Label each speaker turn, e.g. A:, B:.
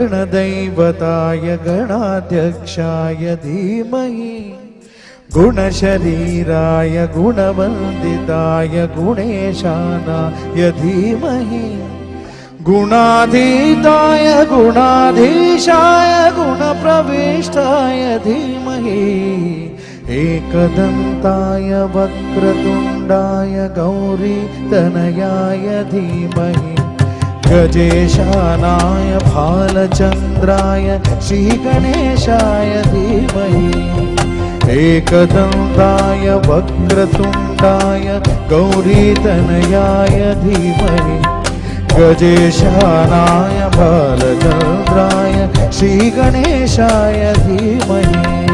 A: गणदैवताय गणाध्यक्षाय धीमहि गुणशरीराय गुणवन्दिताय गुणेशानाय धीमहि गुणाधीताय गुणाधीशाय गुणप्रविष्टाय धीमहि एकदन्ताय वक्रतुण्डाय गौरीतनयाय धीमहि गजेशानाय भालचन्द्राय श्रीगणेशाय धीमहि एकदन्ताय वक्रतुण्डाय गौरीतनयाय धीमहि गजेशानाय भालचन्द्राय श्रीगणेशाय धीमहि